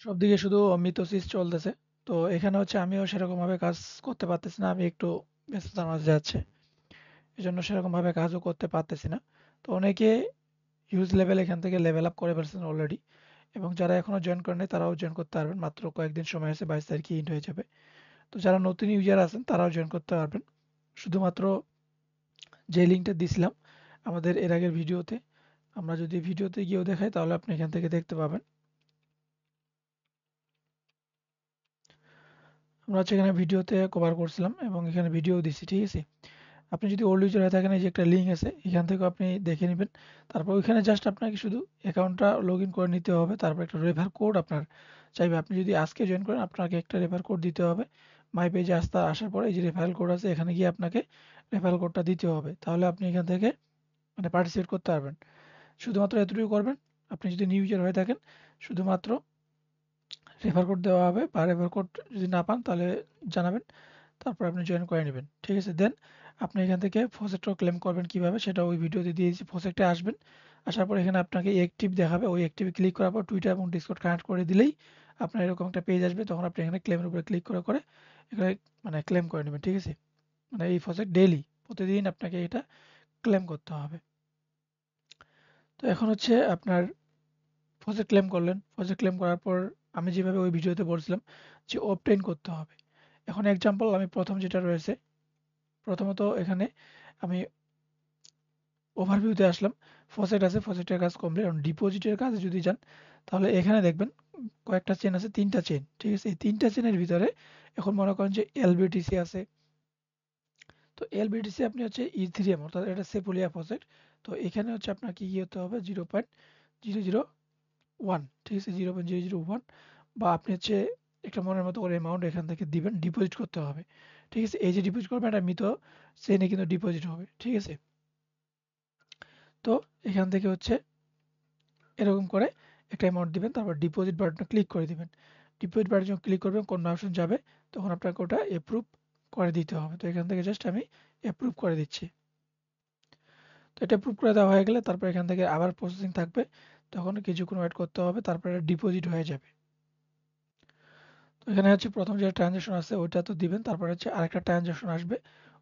সবদিকে শুধু মিথোসিস চলতেছে। তো এখানে হচ্ছে আমিও সেরকমভাবে কাজ করতে পারতেছি না। আমি একটু ব্যস্ততার মাঝে যাচ্ছে। এজন্য সেরকমভাবে কাজও করতে পারতেছি না। তো অনেকে হিউজ লেভেল এখান থেকে লেভেল আপ করে ফেলছেন অলরেডি। এবং যারা এখনো জয়েন করেন নাই তারাও জয়েন করতে পারবেন। মাত্র কয়েকদিন সময় আছে, 22 তারিখে ইন্ড হয়ে যাবে। তো যারা নতুন ইউজার আছেন তারাও জয়েন করতে পারবেন। শুধুমাত্র যে লিঙ্কটা দিছিলাম আমাদের এর আগের ভিডিওতে, আমরা যদি ভিডিওতে গিয়েও দেখাই তাহলে আপনি এখান থেকে দেখতে পাবেন। আমরা হচ্ছে এখানে ভিডিওতে কভার করছিলাম এবং এখানে ভিডিও দিছি, ঠিক আছে? আপনি যদি ওল্ড ইউজার হয়ে থাকেন, এই যে একটা লিঙ্ক আছে এখান থেকেও আপনি দেখে নেবেন। তারপর ওইখানে জাস্ট আপনাকে শুধু অ্যাকাউন্টটা লগ ইন করে নিতে হবে। তারপর একটা রেফার কোড আপনার চাইবে। আপনি যদি আজকে জয়েন করেন আপনাকে একটা রেফার কোড দিতে হবে। মাই পেজে আসার পরে এই যে রেফারেল কোড আছে এখানে গিয়ে আপনাকে রেফারেল কোডটা দিতে হবে। তাহলে আপনি এখান থেকে মানে পার্টিসিপেট করতে পারবেন। শুধুমাত্র এতটুকু করবেন। আপনি যদি নিউ ইউজার হয়ে থাকেন শুধুমাত্র রেফার কোড দেওয়া হবে, বা রেফার কোড যদি না পান তাহলে জানাবেন। তারপর আপনি জয়েন করে নেবেন, ঠিক আছে? দেন আপনি এখান থেকে ফসেটও ক্লেম করবেন কিভাবে সেটা ওই ভিডিওতে দিয়েছি। ফসেটে আসবেন, আসার পর এখানে আপনাকে অ্যাক্টিভ দেখাবে। ওই অ্যাক্টিভে ক্লিক করার পর টুইটার এবং ডিসকর্ড কানেক্ট করে দিলেই আপনার এরকম একটা পেজ আসবে। তখন আপনি এখানে ক্লেমের উপরে ক্লিক করে এখানে মানে ক্লেম করে নেবেন, ঠিক আছে? মানে এই ফসেট ডেইলি প্রতিদিন আপনাকে এটা ক্লেম করতে হবে। তো এখন হচ্ছে আপনার ফসেট ক্লেম করলেন। ফসেট ক্লেম করার পর আমি যেভাবে ওই ভিডিওতে বলছিলাম যে অবটেইন করতে হবে। এখন এক্সাম্পল আমি প্রথম যেটা রয়েছে, প্রথমত এখানে আমি ওভারভিউতে আসলাম। ফসেট আছে, ফসেটের কাজ কমপ্লিট। এখন ডিপোজিটের কাজে যদি যান তাহলে এখানে দেখবেন কয়েকটা চেইন আছে, ৩টা চেইন, ঠিক আছে? এই ৩টা চেইনের ভিতরে এখন মনে করেন যে এলবিটিসি আছে। তো এলবিটিসি আপনি হচ্ছে ইথেরিয়াম, অর্থাৎ এটা সেপুলিয়া ফসেট। তো এখানে হচ্ছে আপনার কি হতে হবে 0.001, ঠিক আছে? 0.001, বা আপনি হচ্ছে একটা মনের মতো করে অ্যামাউন্ট এখান থেকে দিবেন, ডিপোজিট করতে হবে, ঠিক আছে? এই যে ডিপোজিট করবেন এটা মৃত চেইনে কিন্তু ডিপোজিট হবে, ঠিক আছে? তো এখান থেকে হচ্ছে এরকম করে একটা অ্যামাউন্ট দিবেন, তারপর ডিপোজিট বাটনে ক্লিক করে দিবেন। ডিপোজিট বাটনে যখন ক্লিক করবেন কোন অপশন যাবে তখন আপনাকে ওটা অ্যাপ্রুভ করে দিতে হবে। তো এখান থেকে জাস্ট আমি অ্যাপ্রুভ করে দিচ্ছি। তো এটা অ্যাপ্রুভ করে দেওয়া হয়ে গেলে তারপর এখান থেকে আবার প্রসেসিং থাকবে, তখন কিছুক্ষণ ওয়েট করতে হবে, তারপরে ডিপোজিট হয়ে যাবে। তো এখানে হচ্ছে প্রথম যে ট্রানজ্যাকশন আছে ওইটা তো দিবেন, তারপরে হচ্ছে আরেকটা ট্রানজ্যাকশন আসবে,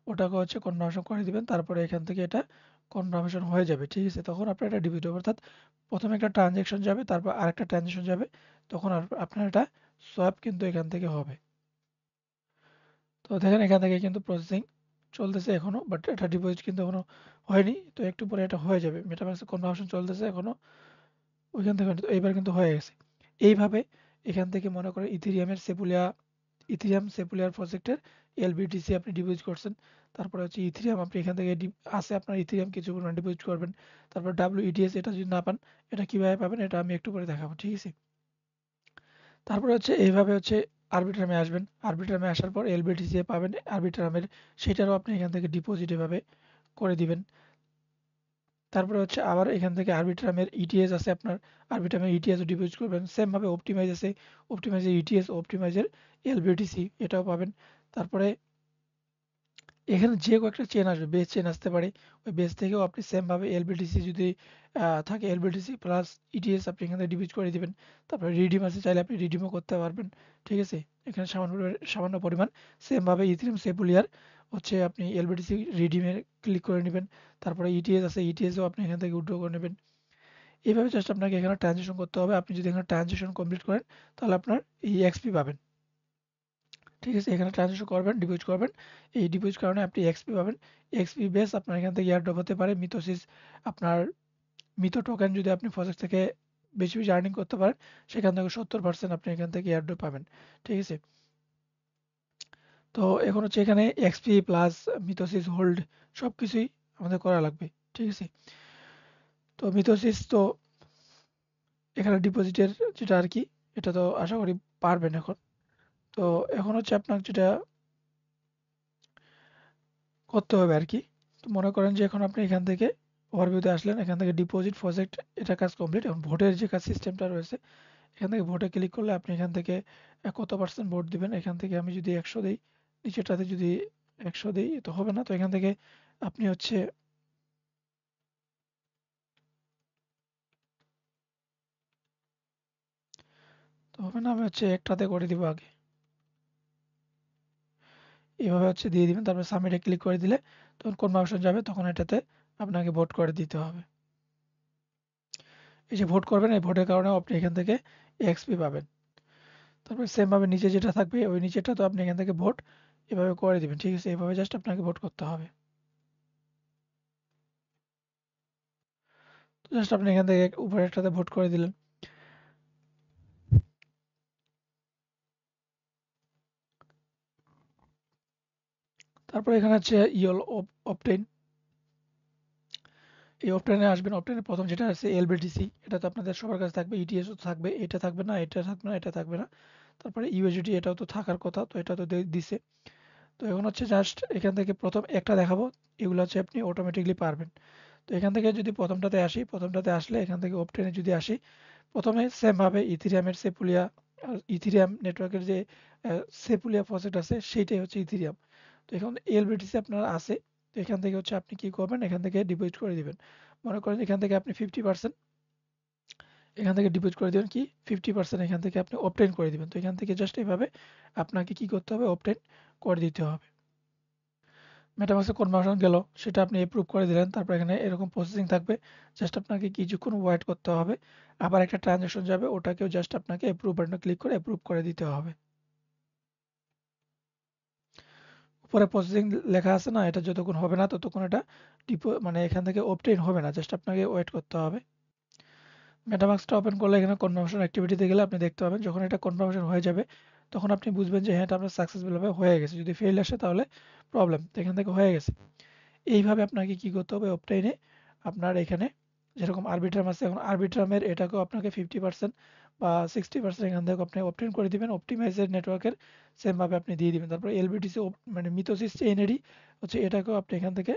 ওটাকে হচ্ছে কনফার্মেশন করে দিবেন, তারপরে এখান থেকে এটা কনফার্মেশন হয়ে যাবে, ঠিক আছে? তখন আপনার এটা ডিপোজিট হবে, অর্থাৎ প্রথমে একটা ট্রানজ্যাকশন যাবে, তারপর আরেকটা ট্রানজ্যাকশন যাবে, তখন আপনার এটা সোয়াপ কিন্তু এখান থেকে হবে। তো দেখেন এখান থেকে কিন্তু প্রসেসিং চলতেছে এখনো, বাট এটা ডিপোজিট কিন্তু এখনো হয়নি। তো একটু পরে এটা হয়ে যাবে। মেটামাস্কের কনফার্মেশন চলতেছে এখনো, ওইখান থেকে এইবার কিন্তু হয়ে গেছে। এইভাবে এখান থেকে মনে করেন ইথেরিয়াম সেপুলিয়ার প্রজেক্টের এলবিটিসি আপনি ডিপোজিট করছেন। তারপরে হচ্ছে ইথেরিয়াম আপনি এখান থেকে আছে আপনার ইথেরিয়াম কিছু পরিমাণ ডিপোজিট করবেন। তারপর WETS এটা যদি না পান এটা কিভাবে পাবেন এটা আমি একটু পরে দেখাবো, ঠিক আছে? তারপরে হচ্ছে এইভাবে হচ্ছে আরবিট্রামে আসবেন। আরবিট্রামে আসার পর এলবিটিসি পাবেন আরবিট্রামের, সেটারও আপনি এখান থেকে ডিপোজিট এভাবে করে দিবেন। তারপরে হচ্ছে আবার এখান থেকে আরবিট্রামের ইটিএস আছে আপনার, আরবিট্রামের ইটিএসও ডিপোজিট করবেন। সেমভাবে অপটিমাইজ আছে, অপটিমাইজের ইটিএস, অপটিমাইজের এলবিটিসি এটাও পাবেন। তারপরে এখানে যে কয়েকটা চেন আসবে, বেস চেন আসতে পারে। ওই বেস থেকেও আপনি সেমভাবে এলবিটিসি যদি থাকে এলবিটিসি প্লাস ইটিএস আপনি এখান থেকে ডিপোজিট করে দিবেন। তারপরে রিডিম আছে, চাইলে আপনি রিডিমও করতে পারবেন, ঠিক আছে? এখানে সামান্য পরিমাণ। সেমভাবে ইথেরিয়াম সেপুলিয়ার হচ্ছে আপনি এলবিটিসি রিডিমে ক্লিক করে নেবেন। তারপরে ইটিএস আছে, ইটিএসও আপনি এখান থেকে উইথড্র করে নেবেন। এইভাবে জাস্ট আপনাকে এখানে ট্রানজ্যাকশন করতে হবে। আপনি যদি এখানে ট্রানজ্যাকশন কমপ্লিট করেন তাহলে আপনার এই এক্সপি পাবেন, ঠিক আছে? এখানে ট্রানজ্যাকশন করবেন, ডিপোজিট করবেন। এই ডিপোজিট কারণে আপনি এক্সপি পাবেন। এক্সপি বেস আপনার এখান থেকে এয়ারড্রপ হতে পারে। মিথোসিস আপনার মিথো টোকেন যদি আপনি ফসেক্স থেকে বেশি আর্নিং করতে পারেন সেখান থেকে 70% আপনি এখান থেকে এয়ারড্রপ পাবেন, ঠিক আছে? তো এখন হচ্ছে এখানে এক্সপি প্লাস মিথোসিস হোল্ড সবকিছুই আমাদের করা লাগবে, ঠিক আছে? তো মিথোসিস তো এখানে ডিপোজিটের যেটা আর কি, এটা তো আশা করি পারবেন এখন। তো এখন হচ্ছে আপনার যেটা করতে হবে আর কি। তো মনে করেন যে এখন আপনি এখান থেকে ওভারভিউতে আসলেন, এখান থেকে ডিপোজিট প্রজেক্ট এটা কাজ কমপ্লিট। এখন ভোটের যে কাজ সিস্টেমটা রয়েছে এখান থেকে ভোটে ক্লিক করলে আপনি এখান থেকে কত পার্সেন্ট ভোট দিবেন, এখান থেকে আমি যদি 100 দেই, নিচেরটাতে যদি 100 দেই তো হবে না। তো এখান থেকে আপনি হচ্ছে তো হবে না, আমি হচ্ছে একটাতে করে দিব আগে। এভাবে হচ্ছে দিয়ে দিবেন, তারপর সাবমিটে ক্লিক করে দিলে তখন কনফার্মেশন যাবে, তখন এটাতে আপনাকে ভোট করে দিতে হবে। এই যে ভোট করবেন, এই ভোটের কারণে আপনি এখান থেকে এক্সপি পাবেন। তারপরে সেম ভাবে নিচে যেটা থাকবে ওই নিচেটা তো আপনি এখান থেকে ভোট এভাবে করে দিবেন, ঠিক আছে? এভাবে জাস্ট আপনাকে ভোট করতে হবে। তো জাস্ট আপনি এখান থেকে উপরে একটাতে ভোট করে দিলেন। তারপরে এখানে হচ্ছে ইয়েল অপটেন, এই অপটেনে আসবেন। অপটেনে প্রথম যেটা আছে এলবিটিসি, এটা তো আপনাদের সবার কাছে থাকবে। ইটিএস তো থাকবে, এটা থাকবে না, এটা থাকবে না, এটা থাকবে না। তারপরে ইউএসডি, এটাও তো থাকার কথা, তো এটা তো দিছে। তো এখন হচ্ছে জাস্ট এখান থেকে প্রথম একটা দেখাবো, এগুলো হচ্ছে আপনি অটোমেটিকলি পারবেন। তো এখান থেকে যদি প্রথমটাতে আসি, প্রথমটাতে আসলে এখান থেকে অপটেনে যদি আসি, প্রথমে সেম ভাবে ইথিরিয়ামের সেপুলিয়া, ইথিরিয়াম নেটওয়ার্কের যে সেপুলিয়া প্রজেক্ট আছে সেইটাই হচ্ছে ইথিরিয়াম। তো এখন এলবিটিসি আপনার আছে। তো এখান থেকে হচ্ছে আপনি কি করবেন, এখান থেকে ডিপোজিট করে দিবেন। মনে করেন এখান থেকে আপনি 50% এখান থেকে ডিপোজিট করে দিবেন, কি 50% এখান থেকে আপনি অবটেন করে দিবেন। তো এখান থেকে জাস্ট এইভাবে আপনাকে কি করতে হবে, অবটেন করে দিতে হবে। মেটামাক্সে কনভার্সন গেল, সেটা আপনি এপ্রুভ করে দিলেন। তারপর এখানে এরকম প্রসেসিং থাকবে, জাস্ট আপনাকে কিছুক্ষণ ওয়েট করতে হবে। আবার একটা ট্রানজাকশন যাবে, ওটাকেও জাস্ট আপনাকে এপ্রুভ বাটনে ক্লিক করে এপ্রুভ করে দিতে হবে। উপরে প্রসেসিং লেখা আছে না, এটা যতক্ষণ হবে না ততক্ষণ এটা মানে এখান থেকে অবটেইন হবে না, জাস্ট আপনাকে ওয়েট করতে হবে। মেটামাক্সটা ওপেন করলে এখানে কনফার্মেশন অ্যাক্টিভিটিতে গেলে আপনি দেখতে পাবেন, যখন এটা কনফার্মেশন হয়ে যাবে তখন আপনি বুঝবেন যে হ্যাঁ, এটা আপনার সাকসেসফুলভাবে হয়ে গেছে। যদি ফেল আসে তাহলে প্রবলেম, তো এখান থেকে হয়ে গেছে। এইভাবে আপনাকে কি করতে হবে, অবটেইনে আপনার এখানে যেরকম আরবিট্রাম আছে, এখন আরবিট্রামের এটাকেও আপনাকে 50% বা 60% এখান থেকে আপনি অবটেইন করে দিবেন। অপটিমাইজের নেটওয়ার্কের সেমভাবে আপনি দিয়ে দিবেন। তারপর এলবিটিসি মানে মিথোসিস চেইনেরই হচ্ছে, এটাকেও আপনি এখান থেকে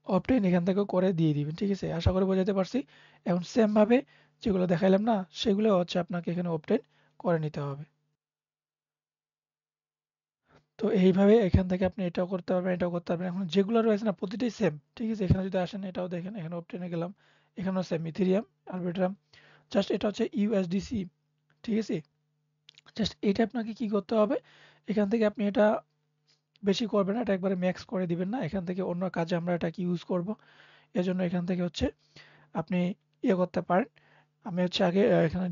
অবটেইন এখান থেকেও করে দিয়ে দিবেন, ঠিক আছে? আশা করি বোঝাতে পারছি। এখন সেমভাবে যেগুলো দেখাইলাম না, সেগুলো হচ্ছে আপনাকে এখানে অবটেইন করে নিতে হবে। তো এইভাবে এখান থেকে আপনি এটাও করতে পারবেন, এটাও করতে পারবেন। এখন যেগুলো রয়েছে না প্রতিটাই সেম, ঠিক আছে? এখানে যদি আসেন, এটাও দেখেন, এখানে অবটেনে গেলাম, এখানেও সেম ইথেরিয়াম, আরবিট্রাম, জাস্ট এটা হচ্ছে ইউএসডিসি, ঠিক আছে? জাস্ট এটা আপনাকে কি করতে হবে, এখান থেকে আপনি এটা বেশি করবেন না, এটা একবারে ম্যাক্স করে দিবেন না। এখান থেকে অন্য কাজে আমরা এটাকে ইউজ করব, এজন্য এখান থেকে হচ্ছে আপনি ইয়ে করতে পারেন। আমি হচ্ছে আগে এখানে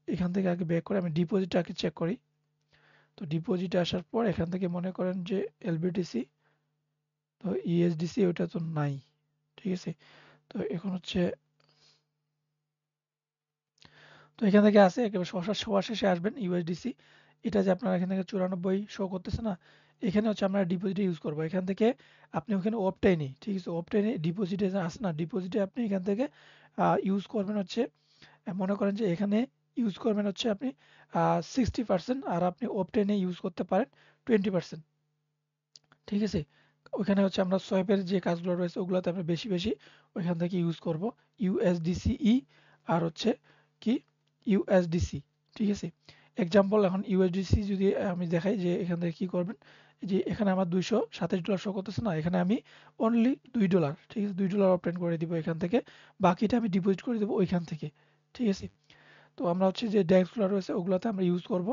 এখান থেকে আগে ব্যাক করে আমি ডিপোজিটটাকে চেক করি। তো ডিপোজিটে আসার পর এখান থেকে মনে করেন যে এলবিটিসি, তো ইএসডিসি ওটা তো নাই, ঠিক আছে? তো এখন হচ্ছে, তো এখান থেকে আছে একেবারে সবার শেষে আসবেন ইউএসডিসি, এটা যে আপনার এখান থেকে 94 শো করতেছে না, এখানে হচ্ছে আমরা ডিপোজিটে ইউজ করবো। এখান থেকে আপনি ওখানে অপটাইনি, ঠিক আছে? অপটাইনি ডিপোজিটে আসে না, ডিপোজিটে আপনি এখান থেকে ইউজ করবেন হচ্ছে, মনে করেন যে এখানে ইউজ করবেন হচ্ছে আপনি 60%, আর আপনি অপটেনে ইউজ করতে পারেন 20%, ঠিক আছে? ওইখানে হচ্ছে আমরা সোয়াইপের যে কাজগুলো রয়েছে ওগুলোতে আমরা বেশি বেশি ওইখান থেকে ইউজ করব ইউএসডিসিই, আর হচ্ছে কি ইউএসডিসি, ঠিক আছে? এক্সাম্পল, এখন ইউএসডিসি যদি আমি দেখাই যে এখান থেকে কি করবেন, যে এখানে আমার $227 শো করতেছে না, এখানে আমি অনলি $2, ঠিক আছে, $2 অপটেন করে দিব এখান থেকে, বাকিটা আমি ডিপোজিট করে দেবো ওইখান থেকে, ঠিক আছে? তো আমরা হচ্ছে যে ডেস্কগুলো রয়েছে ওগুলোতে আমরা ইউজ করব,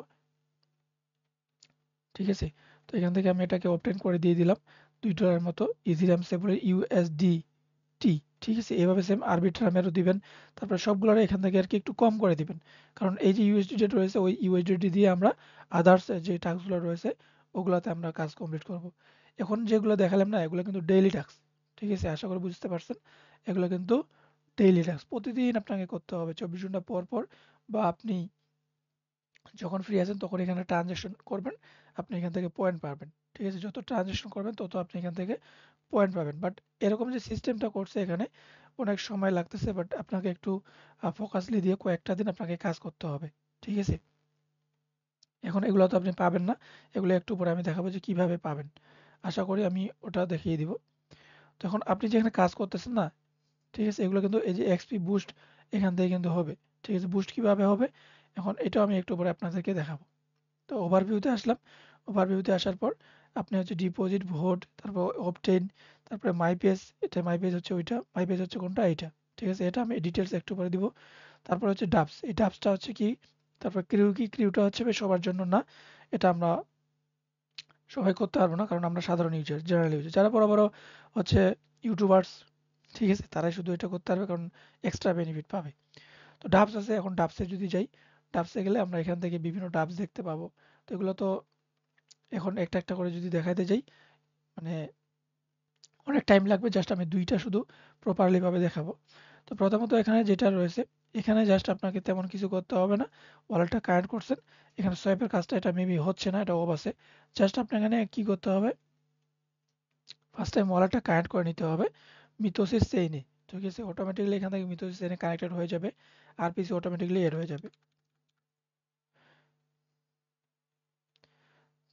ঠিক আছে? তো এখান থেকে আমি এটাকে অবটেন করে দিয়ে দিলাম $2 মতো। ইথিরিয়াম সেপুলের ইউএসডিটি, ঠিক আছে? এভাবে সেম আরবিট্রামেরও দিবেন। তারপরে সবগুলোর এখান থেকে আর কি একটু কম করে দিবেন, কারণ এই যে ইউএসডিটি রয়েছে ওই ইউএসডিটি দিয়ে আমরা আদার্স যে টাস্কগুলো রয়েছে ওগুলোতে আমরা কাজ কমপ্লিট করব। এখন যেগুলো দেখালাম না, এগুলো কিন্তু ডেইলি টাস্ক, ঠিক আছে? আশা করি বুঝতে পারছেন, এগুলো কিন্তু ডেইলি টাস্ক, প্রতিদিন আপনাকে করতে হবে 24 ঘন্টা পর পর, বা আপনি যখন ফ্রি আছেন তখন এখানে ট্রানজাকশন করবেন, আপনি এখান থেকে পয়েন্ট পাবেন, ঠিক আছে? যত ট্রানজাকশন করবেন তত আপনি এখান থেকে পয়েন্ট পাবেন। বাট এরকম যে সিস্টেমটা করছে এখানে অনেক সময় লাগতেছে, বাট আপনাকে একটু ফোকাসলি দিয়ে কয়েকটা দিন আপনাকে কাজ করতে হবে, ঠিক আছে? এখন এগুলো তো আপনি পাবেন না, এগুলো একটু পরে আমি দেখাবো যে কিভাবে পাবেন। আশা করি আমি ওটা দেখিয়ে দিব। তো এখন আপনি যেখানে কাজ করতেছেন না, ঠিক আছে, এগুলো কিন্তু এই যে এক্সপি বুস্ট এখান থেকে কিন্তু হবে, ঠিক আছে? বুস্ট কিভাবে হবে এখন এটাও আমি একটু পরে আপনাদেরকে দেখাবো। তো ওভারভিউতে আসলাম, ওভারভিউতে আসার পর আপনি হচ্ছে ডিপোজিট, ভোট, তারপর অবটেইন, তারপরে মাই পেজ, এটা মাই পেজ হচ্ছে ওইটা, মাই পেজ হচ্ছে কোনটা, এইটা, ঠিক আছে? এটা আমি ডিটেলস একটু পরে দিব। তারপর হচ্ছে ডাবস, এই ডাবসটা হচ্ছে কি তারপর ক্রিউ কি, ক্রিউটা হচ্ছে সবার জন্য না, এটা আমরা সবাই করতে পারবো না, কারণ আমরা সাধারণ ইউজার, জেনারেল ইউজার। যারা বড় বড় হচ্ছে ইউটিউবার্স, ঠিক আছে, তারাই শুধু এটা করতে পারবে, কারণ এক্সট্রা বেনিফিট পাবে। তো ডাবস আছে, এখন ডাবসে যদি যাই, ডাবসে গেলে আমরা এখান থেকে বিভিন্ন ডাবস দেখতে পাবো। তো এগুলো তো এখন একটা একটা করে যদি দেখাইতে যাই, মানে অনেক টাইম লাগবে। জাস্ট আমি দুইটা শুধু প্রপারলি ভাবে দেখাবো। তো প্রথমত এখানে যেটা রয়েছে, এখানে জাস্ট আপনাকে তেমন কিছু করতে হবে না। ওয়ালেটটা কানেক্ট করছেন, এখানে সোয়াইপের কাজটা এটা মেবি হচ্ছে না, এটা অফ আছে। জাস্ট আপনি এখানে কি করতে হবে, ফার্স্ট টাইম ওয়ালেটটা কানেক্ট করে নিতে হবে মিথোসিস চেইনে। ঠিক আছে, অটোমেটিক্যালি এখান থেকে মিথোসিস চেইনে কানেক্টেড হয়ে যাবে, আরপিসি অটোমেটিক্যালি এড হয়ে যাবে।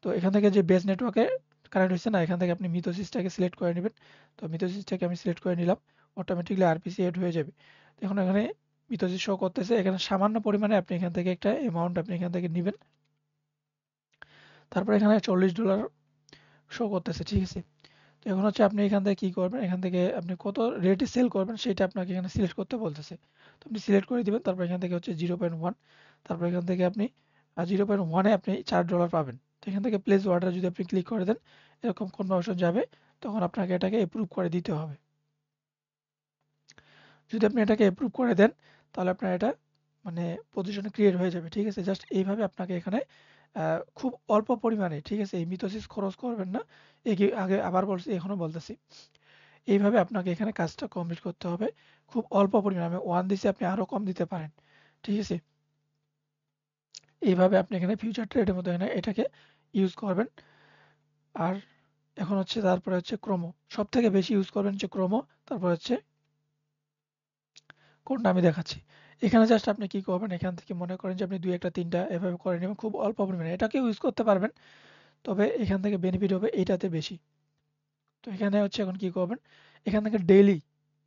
তো এখান থেকে যে বেস নেটওয়ার্কে কানেক্ট হচ্ছে না, এখান থেকে আপনি মিথোসিসটাকে সিলেক্ট করে নেবেন। তো মিথোসিসটাকে আমি সিলেক্ট করে নিলাম, অটোমেটিক্যালি আরপিসি এড হয়ে যাবে। এখন এখানে মিথোসিস শো করতেছে, এখানে সামান্য পরিমাণে আপনি এখান থেকে একটা অ্যামাউন্ট আপনি এখান থেকে নেবেন। তারপর এখানে $40 শো করতেছে, ঠিক আছে। তো এখন হচ্ছে আপনি এখান থেকে কি করবেন, এখান থেকে আপনি কত রেটে সেল করবেন সেটা আপনাকে এখানে সিলেক্ট করতে বলতেছে। তো আপনি সিলেক্ট করে দিবেন, তারপর এখান থেকে হচ্ছে 0.1, তারপর এখান থেকে আপনি 0.1-এ আপনি $4 পাবেন। তো এখান থেকে প্লেস অর্ডার যদি আপনি ক্লিক করে দেন, এরকম কনভার্সন যাবে, তখন আপনাকে এটাকে অ্যাপ্রুভ করে দিতে হবে। যদি আপনি এটাকে অ্যাপ্রুভ করে দেন, তাহলে আপনার এটা মানে পজিশনে ক্রিয়েট হয়ে যাবে, ঠিক আছে। জাস্ট এইভাবে আপনাকে এখানে খুব অল্প পরিমাণে, ঠিক আছে, এই মিথোসিস খরচ করবেন না। আগে আবার বলছি, এখনো বলতেছি, এইভাবে আপনাকে এখানে কাজটা কমপ্লিট করতে হবে। খুব অল্প পরিমাণে, আমি 1 দিছি, আপনি আরো কম দিতে পারেন, ঠিক আছে। এইভাবে আপনি এখানে ফিউচার ট্রেডের মধ্যে এখানে এটাকে ইউজ করবেন। আর এখন হচ্ছে তারপরে হচ্ছে ক্রোমো, সব থেকে বেশি ইউজ করবেন হচ্ছে ক্রোমো। তারপর হচ্ছে কোনটা আমি দেখাচ্ছি। এখানে জাস্ট আপনি কি করবেন, এখান থেকে মনে করেন যে আপনি 2 একটা 3টা এভাবে করে নেবেন, খুব অল্প পরিমাণে। এটাকেও ইউজ করতে পারবেন, তবে এখান থেকে বেনিফিট হবে এইটাতে বেশি। তো এখানে হচ্ছে এখন কি করবেন, এখান থেকে ডেইলি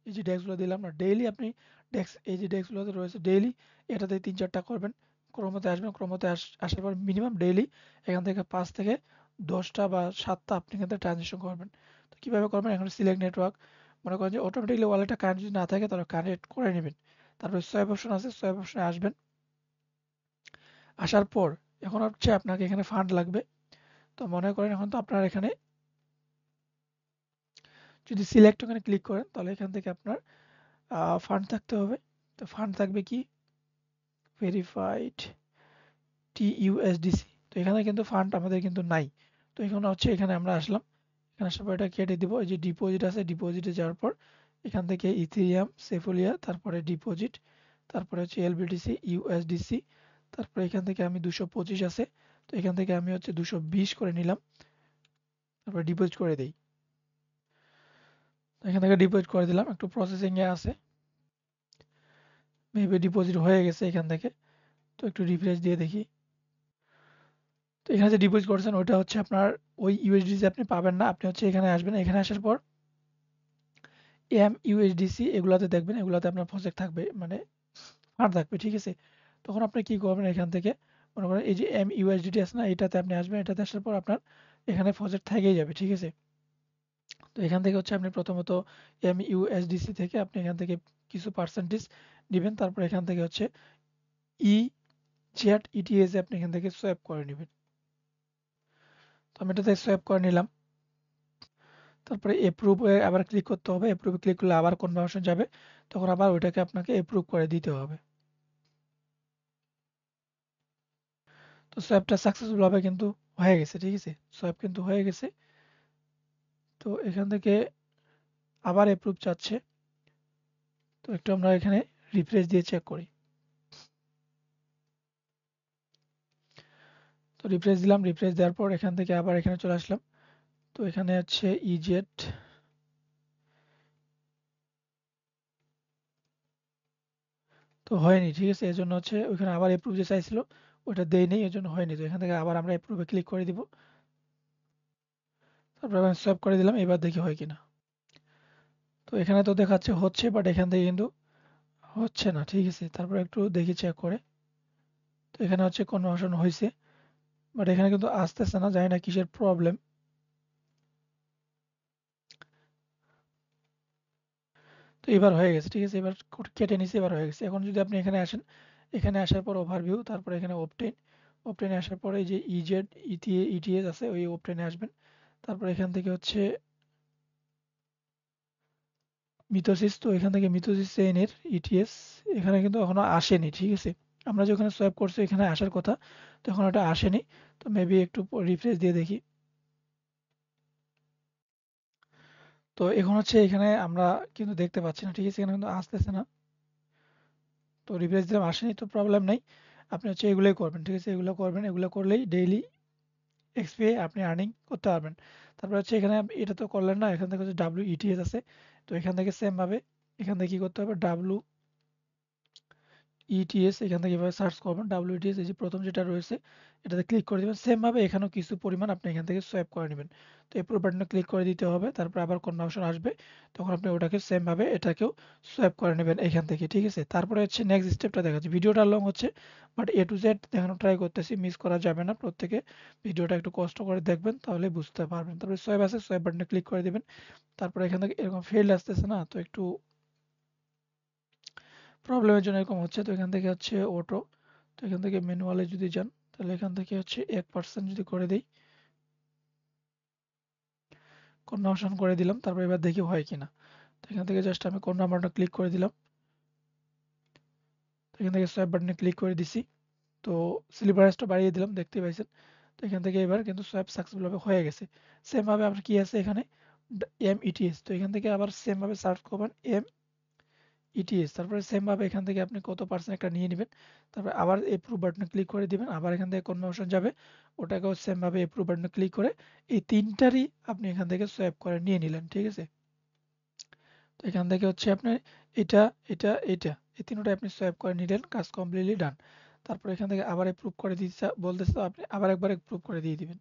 এই যে ডেস্কগুলো দিলাম না, ডেইলি আপনি ডেস্ক, এই যে ডেস্কগুলোতে রয়েছে ডেইলি, এটাতে 3-4টা করবেন। ক্রোমোতে আসবেন, ক্রোমোতে আসার পর মিনিমাম ডেইলি এখান থেকে 5 থেকে 10টা বা 7টা আপনি এখান থেকে ট্রানজেকশন করবেন। তো কীভাবে করবেন, এখন সিলেক্ট নেটওয়ার্ক, মনে করেন যে অটোমেটিকলি ওয়ালেটটা কানেক্ট যদি না থাকে, তাহলে কানেক্ট করে নেবেন। তারপরে সোয়াইপ অপশন আছে, সোয়াইপ অপশনে আসবেন। আসার পর এখন হচ্ছে আপনাকে এখানে ফান্ড লাগবে। তো মনে করেন এখন তো আপনার এখানে যদি সিলেক্ট ওখানে ক্লিক করেন, তাহলে এখান থেকে আপনার ফান্ড থাকতে হবে। তো ফান্ড থাকবে কি, ভেরিফাইড TUSDC। তো এখানে কিন্তু ফান্ড আমাদের কিন্তু নাই। তো এখানে হচ্ছে, এখানে আমরা আসলাম, এখানে আসার পর এটা কেটে দিব। এই যে ডিপোজিট আছে, ডিপোজিটে যাওয়ার পর এখান থেকে ইথেরিয়াম, সেফোলিয়া, তারপরে ডিপোজিট, তারপরে হচ্ছে LBTC, USDC, তারপরে এখান থেকে আমি 225 আছে, তো এখান থেকে আমি হচ্ছে 220 করে নিলাম, তারপরে ডিপোজিট করে দেই। এখান থেকে ডিপোজিট করে দিলাম, একটু প্রসেসিং এ আছে, মেবি ডিপোজিট হয়ে গেছে এখান থেকে। তো একটু রিফ্রেশ দিয়ে দেখি। তো এখানে যে ডিপোজিট করছেন ওইটা হচ্ছে আপনার ওই ইউএসডিসি আপনি পাবেন না। আপনি হচ্ছে এখানে আসবেন, এখানে আসার পর MUSDC এগুলাতে দেখবেন, এগুলাতে আপনার প্রজেক্ট থাকবে, মানে ফান্ড থাকবে, ঠিক আছে। তখন আপনি কি করবেন, এখান থেকে মনে করেন এই যে MUSDT আছে না, এটাতে আপনি আসবেন। এটাতে আসার পর আপনার এখানে প্রজেক্ট থেকেই যাবে, ঠিক আছে। তো এখান থেকে হচ্ছে আপনি প্রথমত MUSDC থেকে আপনি এখান থেকে কিছু পার্সেন্টেজ নেবেন, তারপর এখান থেকে হচ্ছে EJET ETS আপনি এখান থেকে সোয়াপ করে নেবেন। তো আমি এটাতে সোয়াপ করে নিলাম। তারপরে এপ্রুভ এ আবার ক্লিক করতে হবে, এপ্রুভে ক্লিক করলে আবার কনফার্মেশন যাবে, তখন আবার ওইটাকে আপনাকে এপ্রুভ করে দিতে হবে। তো সোয়াপটা সাকসেসফুল ভাবে কিন্তু হয়ে গেছে, ঠিক আছে, সোয়াপ কিন্তু হয়ে গেছে। তো এখান থেকে আবার এপ্রুভ চাচ্ছে, তো একটু আমরা এখানে রিফ্রেশ দিয়ে চেক করি। তো রিফ্রেশ দিলাম, রিফ্রেশ দেওয়ার পর এখান থেকে আবার এখানে চলে আসলাম। তো এখানে হচ্ছে ইজেট, তো হয়নি, ঠিক আছে, এজন্য হচ্ছে ওইখানে আবার এপ্রুভ যে চাইছিল ওইটা দেয় নেই, এজন্য হয়নি। তো এখান থেকে আবার আমরা এপ্রুভে ক্লিক করে দিব, তারপর আমি সোয়াপ করে দিলাম, এবার দেখি হয় কিনা। তো এখানে তো দেখাচ্ছে হচ্ছে, বাট এখান থেকে কিন্তু হচ্ছে না, ঠিক আছে। তারপর একটু দেখি চেক করে। তো এখানে হচ্ছে কনভার্সন হয়েছে, বাট এখানে কিন্তু আসতেছে না, জানি না কিসের প্রবলেম। তো এবার হয়ে গেছে, ঠিক আছে, এবার কেটে নিছে, এবার হয়ে গেছে। এখন যদি আপনি এখানে আসেন, এখানে আসার পর ওভারভিউ, তারপরে এখানে অবটেইন, অবটেইনে আসার পরে যে ইজেড ইটিএস আছে ওই অবটেইনে আসবেন। তারপর এখান থেকে হচ্ছে মিথোসিস, তো এখান থেকে মিথোসিস চেইনের ইটিএস এখানে কিন্তু এখনো আসেনি, ঠিক আছে। আমরা যেখানে সোয়াপ করছি এখানে আসার কথা, তো এখন ওটা আসেনি। তো মেবি একটু রিফ্রেশ দিয়ে দেখি। তো এখন হচ্ছে এখানে আমরা কিন্তু দেখতে পাচ্ছি না, ঠিক আছে, এখানে কিন্তু আসতেছে না। তো রিফ্রেশ দিলাম, আসেনি, তো প্রবলেম নাই। আপনি হচ্ছে এগুলোই করবেন, ঠিক আছে, এগুলো করবেন, এগুলো করলেই ডেইলি এক্সপি আপনি আর্নিং করতে পারবেন। তারপর হচ্ছে এখানে এটা তো করলেন না, এখান থেকে হচ্ছে WETS আছে, তো এখান থেকে সেম ভাবে এখান থেকে কি করতে হবে, ইটিএস এখান থেকে এভাবে সার্চ করবেন, WETS এই যে প্রথম যেটা রয়েছে এটাতে ক্লিক করে দিবেন। সেম ভাবে এখানেও কিছু পরিমাণ আপনি এখান থেকে সোয়াইপ করে নেবেন। তো এপ্রুভ বাটনে ক্লিক করে দিতে হবে, তারপর আবার কনফার্মেশন আসবে, তখন আপনি ওটাকে সেম ভাবে এটাকেও সোয়াইপ করে নেবেন এখান থেকে, ঠিক আছে। তারপরে হচ্ছে নেক্সট স্টেপটা দেখাচ্ছি, ভিডিওটা লং হচ্ছে বাট A to Z দেখানো ট্রাই করতেছি, মিস করা যাবে না, প্রত্যেকে ভিডিওটা একটু কষ্ট করে দেখবেন তাহলে বুঝতে পারবেন। তারপরে সোয়াইপ আছে, সোয়াইপ বাটনে ক্লিক করে দিবেন। তারপরে এখান থেকে এরকম ফেল্ড আসতেছে না, তো একটু প্রবলেমের জন্য এরকম হচ্ছে। তো এখান থেকে হচ্ছে অটো, তো এখান থেকে ম্যানুয়ালে যদি যান তাহলে এখান থেকে হচ্ছে 1% যদি করে দিই, কনভার্সন করে দিলাম, তারপর এবার দেখি হয় কিনা। তো এখান থেকে জাস্ট আমি কোন নাম্বারটা ক্লিক করে দিলাম, তো এখান থেকে সোয়াইপ বাটনে ক্লিক করে দিছি, তো স্লিপারেসটা বাড়িয়ে দিলাম, দেখতে পাইছেন। তো এখান থেকে এবার কিন্তু সোয়াইপ সাকসেসফুলভাবে হয়ে গেছে। সেম ভাবে আপনার কি আছে এখানে METS, তো এখান থেকে আবার সেম ভাবে সার্চ করবেন ETS, তারপরে সেম ভাবে এখান থেকে আপনি কত পার্সেন্ট একটা নিয়ে নেবেন, তারপরে আবার এপ্রুভ বাটনে ক্লিক করে দিবেন, আবার এখান থেকে কনভার্সন যাবে, ওটাকেও সেম ভাবে এপ্রুভ বাটনে ক্লিক করে এই তিনটারই আপনি এখান থেকে সোয়াইপ করে নিয়ে নিলেন, ঠিক আছে। তো এখান থেকে হচ্ছে আপনি এটা এটা এটা এই তিনটাই আপনি সোয়াইপ করে নিলেন, কাজ কমপ্লিটলি ডান। তারপর এখান থেকে আবার এপ্রুভ করে দিতে বলতেছে, তো আপনি আবার একবার এপ্রুভ করে দিয়ে দিবেন।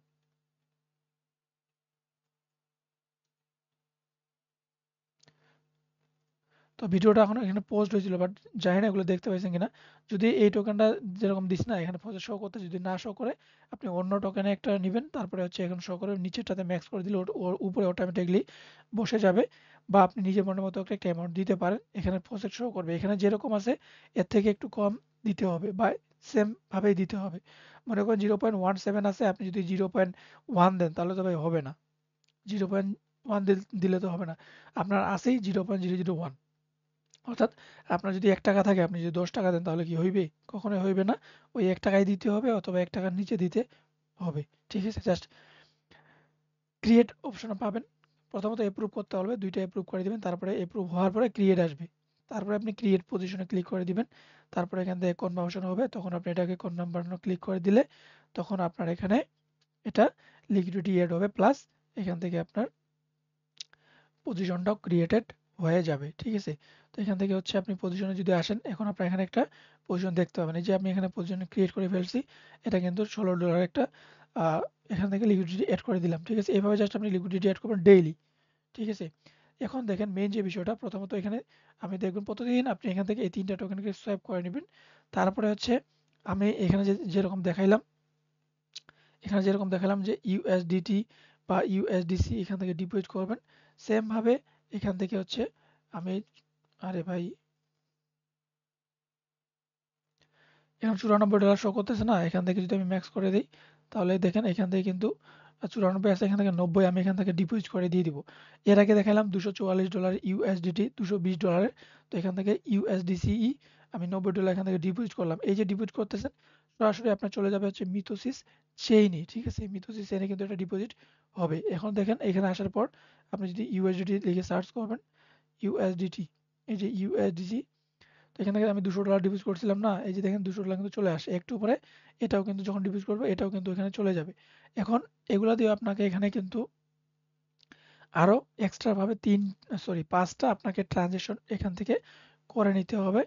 তো ভিডিওটা এখনো এখানে পোস্ট হয়েছিল বাট জানি না এগুলো দেখতে পাইছেন কিনা। যদি এই টোকেনটা যেরকম দিস না এখানে প্রসেস শো করতে, যদি না শো করে আপনি অন্য টোকেনে একটা নেবেন, তারপরে হচ্ছে এখানে শো করে নিচেরটাতে ম্যাক্স করে দিলে ওর উপরে অটোমেটিকলি বসে যাবে, বা আপনি নিজের মনের মতো একটা অ্যামাউন্ট দিতে পারেন, এখানে প্রসেস শো করবে, এখানে যেরকম আছে এর থেকে একটু কম দিতে হবে বা সেম ভাবেই দিতে হবে। মনে করেন 0.17 আছে, আপনি যদি 0.1 দেন তাহলে তো ভাই হবে না, 0.1 দিলে তো হবে না, আপনার আছেই 0.001। অর্থাৎ আপনার যদি ১ টাকা থাকে, আপনি যদি ১০ টাকা দেন তাহলে কি হইবে? কখনোই হইবে না। ওই ১ টাকাই দিতে হবে অথবা ১ টাকার নিচে দিতে হবে। ঠিক আছে? জাস্ট ক্রিয়েট অপশনে পাবেন। প্রথমত এপ্রুভ করতে হবে। ২ টা এপ্রুভ করে দিবেন। তারপরে এপ্রুভ হওয়ার পরে ক্রিয়েট আসবে। তারপরে আপনি ক্রিয়েট পজিশনে ক্লিক করে দিবেন। তারপরে এখান থেকে কনফার্মেশন হবে। তখন আপনি এটাকে কনফার্ম বাটনে ক্লিক করে দিলে তখন আপনার এখানে এটা লিকুইডিটি এড হবে, প্লাস এখান থেকে আপনার পজিশনটাও ক্রিয়েটেড হয়ে যাবে, ঠিক আছে। তো এখান থেকে হচ্ছে আপনি পজিশনে যদি আসেন, এখন আপনার এখানে একটা পজিশন দেখতে পাবেন, এই যে আমি এখানে পজিশন ক্রিয়েট করে ফেলছি, এটা কিন্তু $16 একটা এখান থেকে লিকুইডিটি অ্যাড করে দিলাম, ঠিক আছে। এইভাবে জাস্ট আপনি লিকুইডিটি অ্যাড করবেন ডেইলি, ঠিক আছে। এখন দেখেন মেইন যে বিষয়টা, প্রথমত এখানে আপনি দেখবেন প্রতিদিন আপনি এখান থেকে এই ৩টা টোকেনকে সোয়াইপ করে নেবেন। তারপরে হচ্ছে আমি এখানে যেরকম দেখাইলাম, এখানে যেরকম দেখালাম যে ইউএসডিটি বা ইউএসডিসি এখান থেকে ডিপোজিট করবেন, সেম ভাবে এখান থেকে হচ্ছে আমি, আরে ভাই এখানে $94 শো করতেছে না, এখান থেকে যদি আমি ম্যাক্স করে দিই তাহলে দেখেন এখান থেকে কিন্তু 94 আছে, এখান থেকে 90 আমি এখান থেকে ডিপোজিট করে দিয়ে দিব। এর আগে দেখালাম $244 ইউএসডিটি, $220, তো এখান থেকে ইউএসডিসিই আমি $90 এখান থেকে ডিপোজিট করলাম। এই যে ডিপোজিট করতেছেন সরাসরি আপনার চলে যাবে হচ্ছে মিথোসিস চেইনে, ঠিক আছে। মিথোসিস চেইনে কিন্তু এটা ডিপোজিট হবে। এখন দেখেন এখানে আসার পর আপনি যদি ইউএসডিটি লিখে সার্চ করবেন, ইউএসডিটি, এই যে ইউএসডিসি, তো এখান থেকে আমি $200 ডিপোজিট করছিলাম না, এই যে দেখেন $200 কিন্তু চলে আসে একটু পরে। এটাও কিন্তু যখন ডিপোজিট করবে এটাও কিন্তু এখানে চলে যাবে। এখন এগুলা দিয়ে আপনাকে এখানে কিন্তু আরো এক্সট্রা ভাবে 5টা আপনাকে ট্রানজেকশন এখান থেকে করে নিতে হবে।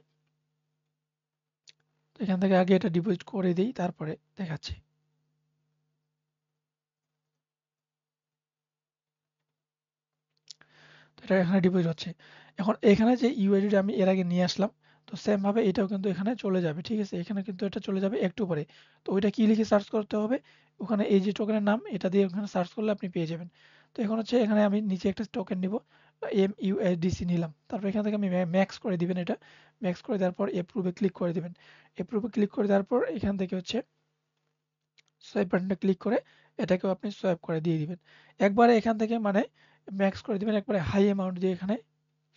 তো এখান থেকে আগে এটা ডিপোজিট করে দিই, তারপরে দেখাচ্ছি। তো এটা এখানে ডিপোজিট হচ্ছে। এখন এখানে যে ইউআইডি আমি এর আগে নিয়ে আসলাম, তো সেম ভাবে এটাও কিন্তু এখানে চলে যাবে, ঠিক আছে। এখানে কিন্তু এটা চলে যাবে একটু পরে। তো ওইটা কি লিখে সার্চ করতে হবে, ওখানে এই যে টোকেনের নাম এটা দিয়ে ওখানে সার্চ করলে আপনি পেয়ে যাবেন। তো এখন হচ্ছে এখানে আমি নিচে একটা টোকেন নিব, MUSDC নিলাম, তারপর এখান থেকে আমি ম্যাক্স করে দিবেন, এটা ম্যাক্স করে দেওয়ার পর অ্যাপ্রুভে ক্লিক করে দিবেন। অ্যাপ্রুভে ক্লিক করে দেওয়ার পর এখান থেকে হচ্ছে সোয়াইপ বাটনটা ক্লিক করে এটাকেও আপনি সোয়াইপ করে দিয়ে দিবেন। একবারে এখান থেকে মানে ম্যাক্স করে দিবেন, একবারে হাই অ্যামাউন্ট দিয়ে এখানে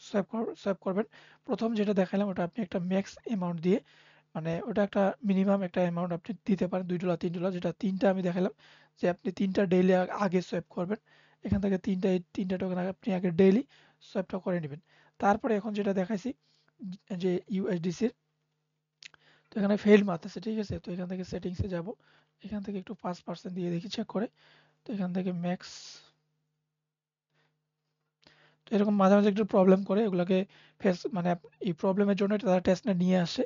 সোয়াইপ করবেন। প্রথম যেটা দেখালাম ওটা আপনি একটা ম্যাক্স অ্যামাউন্ট দিয়ে, মানে ওটা একটা মিনিমাম একটা অ্যামাউন্ট আপনি দিতে পারেন, $2 $3, যেটা তিনটা আমি দেখালাম যে আপনি তিনটা ডেইলি আগে সোয়াইপ করবেন। এখান থেকে তিনটা টোকেন আপনি আগে ডেইলি সোয়াইপটা করে নেবেন। তারপরে এখন যেটা দেখাইছি যে ইউএসডিসির, তো এখানে ফেইল মারতেছে, ঠিক আছে। তো এখান থেকে সেটিংসে যাব, এখান থেকে একটু 5% দিয়ে দেখি চেক করে। তো এখান থেকে ম্যাক্স, তো এরকম মাঝে মাঝে একটু প্রবলেম করে, এগুলোকে ফেস মানে এই প্রবলেমের জন্য তারা টেস্টটা নিয়ে আসে।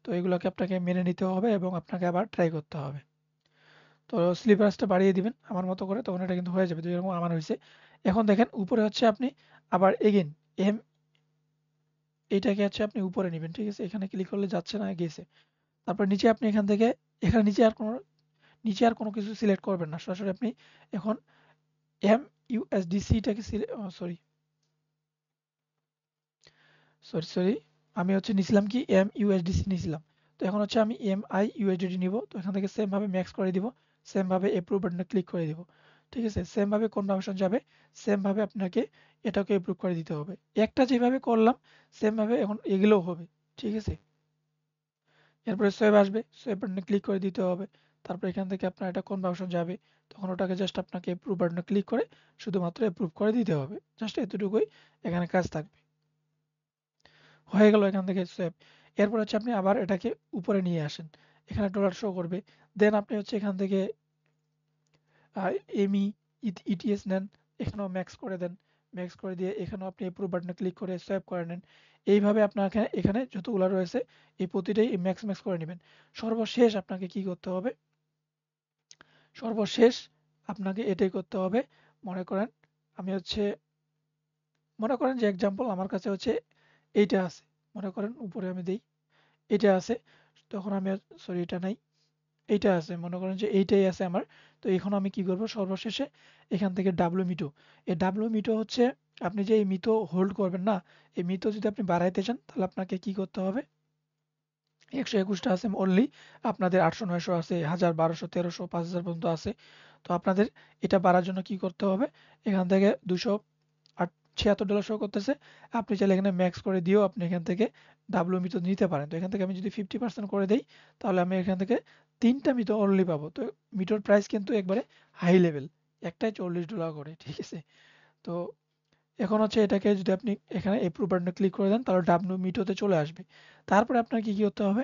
তো এগুলোকে আপনাকে মেনে নিতে হবে এবং আপনাকে আবার ট্রাই করতে হবে। তো স্লিপার্সটা বাড়িয়ে দিবেন আমার মতো করে, তখন এটা কিন্তু হয়ে যাবে, যেরকম আমার হয়েছে। এখন দেখেন উপরে হচ্ছে আপনি আবার এগেইন এম, এইটাকে হচ্ছে আপনি উপরে নেবেন, ঠিক আছে। এখানে ক্লিক করলে যাচ্ছে না, গেছে। তারপর নিচে আপনি এখান থেকে, এখানে নিচে আর কোনো কিছু সিলেক্ট করবেন না, সরাসরি আপনি এখন MUSDC-টাকে সরি সরি সরি আমি হচ্ছে নিছিলাম কি MUSDC নিছিলাম। তো এখন হচ্ছে আমি MIUSDT নিব। তো এখান থেকে সেম ভাবে ম্যাক্স করে দিব, সেম ভাবে এপ্রুভ বাটনে ক্লিক করে দিব, ঠিক আছে। সেম ভাবে কনফার্মেশন যাবে, সেম ভাবে আপনাকে এটাকে এপ্রুভ করে দিতে হবে। একটা যেভাবে করলাম সেম ভাবে এখন এগুলোও হবে, ঠিক আছে। এরপরে সোয়েব আসবে, সোয়েব বাটনে ক্লিক করে দিতে হবে। তারপর এখান থেকে আপনার এটা কনফার্মেশন যাবে, তখন ওটাকে জাস্ট আপনাকে এপ্রুভ বাটনে ক্লিক করে শুধুমাত্র এপ্রুভ করে দিতে হবে। জাস্ট এতটুকুই এখানে কাজ থাকবে। হয়ে গেল এখান থেকে সোয়েপ। এরপর হচ্ছে আপনি আবার এটাকে উপরে নিয়ে আসেন, এখানে ডলার শো করবে। দেন আপনি হচ্ছে এখান থেকে এমই ইটিএস নেন, এখানেও ম্যাক্স করে দেন। ম্যাক্স করে দিয়ে এখানেও আপনি এপ্রুভ বাটনে ক্লিক করে সোয়াইপ করে নেন। এইভাবে আপনার এখানে যতগুলো রয়েছে এই প্রতিটাই ম্যাক্স ম্যাক্স করে নেবেন। সর্বশেষ আপনাকে কি করতে হবে, সর্বশেষ আপনাকে এটাই করতে হবে। মনে করেন আমি হচ্ছে, মনে করেন যে এক্সাম্পল আমার কাছে হচ্ছে এইটা আছে, মনে করেন উপরে আমি দেই এটা আছে, তখন আমি সরি এটা নাই, এইটা আছে, মনে করেন যে এইটাই আছে আমার। তো এখন আমি কি করব, সর্বশেষে এখান থেকে ডাব্লিউ মিটো, এই ডাব্লিউ মিটো হচ্ছে আপনি যে এই মিটো হোল্ড করবেন না, এই মিটো যদি আপনি বাড়াইতে চান তাহলে আপনাকে কি করতে হবে, 121টা আছে অনলি, আপনাদের 800 900 আছে, 1000 1200 1300 5000 পর্যন্ত আছে। তো আপনাদের এটা বাড়ার জন্য কি করতে হবে, এখান থেকে $276 শো করতেছে। আপনি চাইলে এখানে ম্যাক্স করে দিয়েও আপনি এখান থেকে ডাব্লিউ মিটো নিতে পারেন। তো এখান থেকে আমি যদি 50% করে দেই তাহলে আমি এখান থেকে 3টা মিটো অনলি পাবো। তো মিটোর প্রাইস কিন্তু একবারে হাই লেভেল, একটাই $40 করে, ঠিক আছে। তো এখন হচ্ছে এটাকে যদি আপনি এখানে এপ্রুভ বাটনে ক্লিক করে দেন তাহলে ডাব্লিউ মিটোতে চলে আসবে। তারপরে আপনার কি কি করতে হবে,